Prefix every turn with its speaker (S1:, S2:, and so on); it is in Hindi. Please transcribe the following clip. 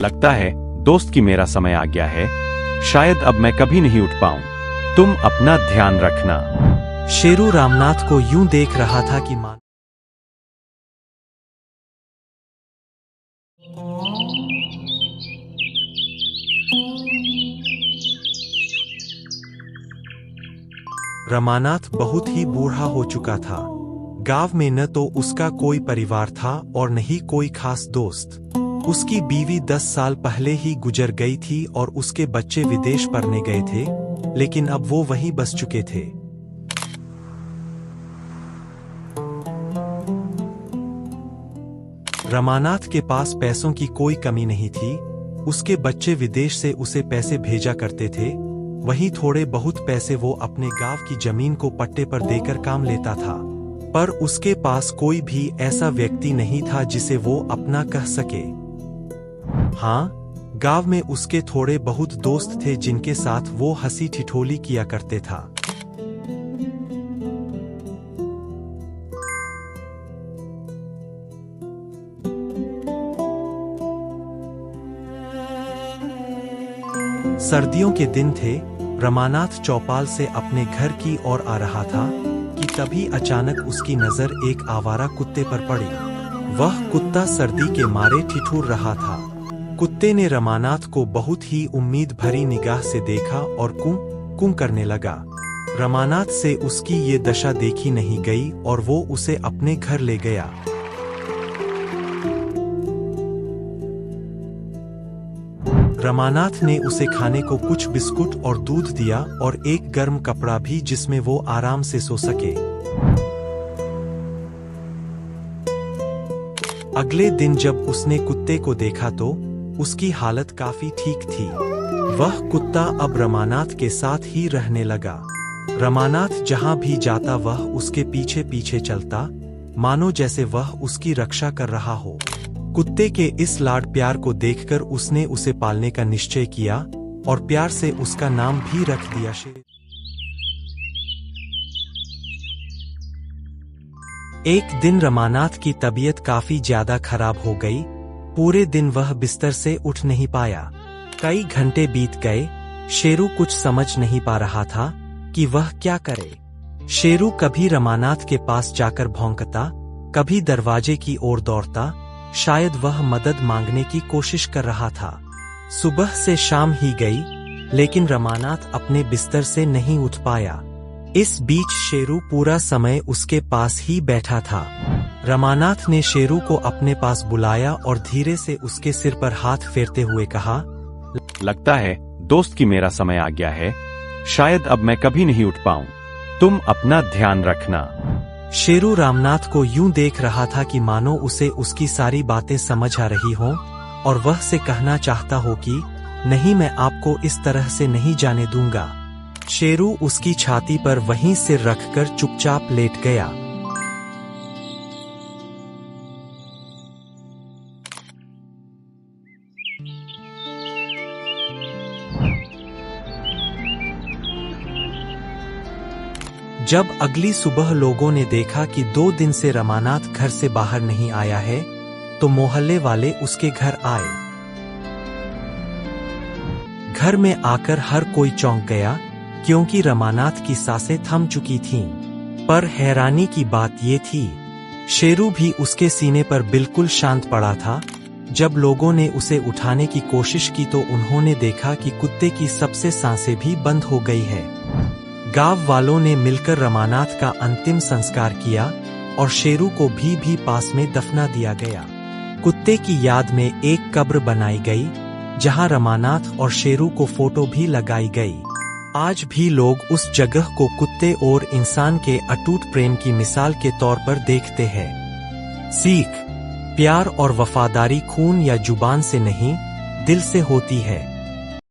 S1: लगता है दोस्त कि मेरा समय आ गया है। शायद अब मैं कभी नहीं उठ पाऊं। तुम अपना ध्यान रखना।
S2: शेरू रामनाथ को यूं देख रहा था कि मां रमानाथ बहुत ही बूढ़ा हो चुका था। गांव में न तो उसका कोई परिवार था और न ही कोई खास दोस्त। उसकी बीवी 10 साल पहले ही गुजर गई थी और उसके बच्चे विदेश पढ़ने गए थे, लेकिन अब वो वहीं बस चुके थे। रमानाथ के पास पैसों की कोई कमी नहीं थी। उसके बच्चे विदेश से उसे पैसे भेजा करते थे। वहीं थोड़े बहुत पैसे वो अपने गांव की जमीन को पट्टे पर देकर काम लेता था। पर उसके पास कोई भी ऐसा व्यक्ति नहीं था जिसे वो अपना कह सके। हाँ, गांव में उसके थोड़े बहुत दोस्त थे जिनके साथ वो हंसी ठिठोली किया करते था। सर्दियों के दिन थे। रमानाथ चौपाल से अपने घर की ओर आ रहा था कि तभी अचानक उसकी नजर एक आवारा कुत्ते पर पड़ी। वह कुत्ता सर्दी के मारे ठिठुर रहा था। कुत्ते ने रमानाथ को बहुत ही उम्मीद भरी निगाह से देखा और कुं कुं करने लगा। रमानाथ से उसकी ये दशा देखी नहीं गई और वो उसे अपने घर ले गया। रमानाथ ने उसे खाने को कुछ बिस्कुट और दूध दिया और एक गर्म कपड़ा भी जिसमें वो आराम से सो सके। अगले दिन जब उसने कुत्ते को देखा तो उसकी हालत काफी ठीक थी। वह कुत्ता अब रमानाथ के साथ ही रहने लगा। रमानाथ जहां भी जाता वह उसके पीछे पीछे चलता, मानो जैसे वह उसकी रक्षा कर रहा हो। कुत्ते के इस लाड प्यार को देखकर उसने उसे पालने का निश्चय किया और प्यार से उसका नाम भी रख दिया शेरू। एक दिन रमानाथ की तबीयत काफी ज्यादा खराब हो गई। पूरे दिन वह बिस्तर से उठ नहीं पाया। कई घंटे बीत गए। शेरू कुछ समझ नहीं पा रहा था कि वह क्या करे। शेरू कभी रमानाथ के पास जाकर भौंकता, कभी दरवाजे की ओर दौड़ता। शायद वह मदद मांगने की कोशिश कर रहा था। सुबह से शाम ही गई, लेकिन रमानाथ अपने बिस्तर से नहीं उठ पाया। इस बीच शेरू पूरा समय उसके पास ही बैठा था। रमानाथ ने शेरू को अपने पास बुलाया और धीरे से उसके सिर पर हाथ फेरते हुए कहा,
S1: लगता है दोस्त कि मेरा समय आ गया है। शायद अब मैं कभी नहीं उठ पाऊं। तुम अपना ध्यान रखना।
S2: शेरू रामनाथ को यूं देख रहा था कि मानो उसे उसकी सारी बातें समझ आ रही हों और वह से कहना चाहता हो कि नहीं, मैं आपको इस तरह से नहीं जाने दूंगा। शेरू उसकी छाती पर वहीं सिर रखकर चुपचाप लेट गया। जब अगली सुबह लोगों ने देखा कि 2 दिन से रमानाथ घर से बाहर नहीं आया है, तो मोहल्ले वाले उसके घर आए। घर में आकर हर कोई चौंक गया, क्योंकि रमानाथ की सांसें थम चुकी थीं। पर हैरानी की बात ये थी, शेरू भी उसके सीने पर बिल्कुल शांत पड़ा था। जब लोगों ने उसे उठाने की कोशिश की तो उन्होंने देखा कि कुत्ते की सबसे सांसें भी बंद हो गई है। गांव वालों ने मिलकर रमानाथ का अंतिम संस्कार किया और शेरू को भी पास में दफना दिया गया। कुत्ते की याद में एक कब्र बनाई गई, जहां रमानाथ और शेरू को फोटो भी लगाई गई। आज भी लोग उस जगह को कुत्ते और इंसान के अटूट प्रेम की मिसाल के तौर पर देखते हैं। सीख: प्यार और वफादारी खून या जुबान से नहीं, दिल से होती है।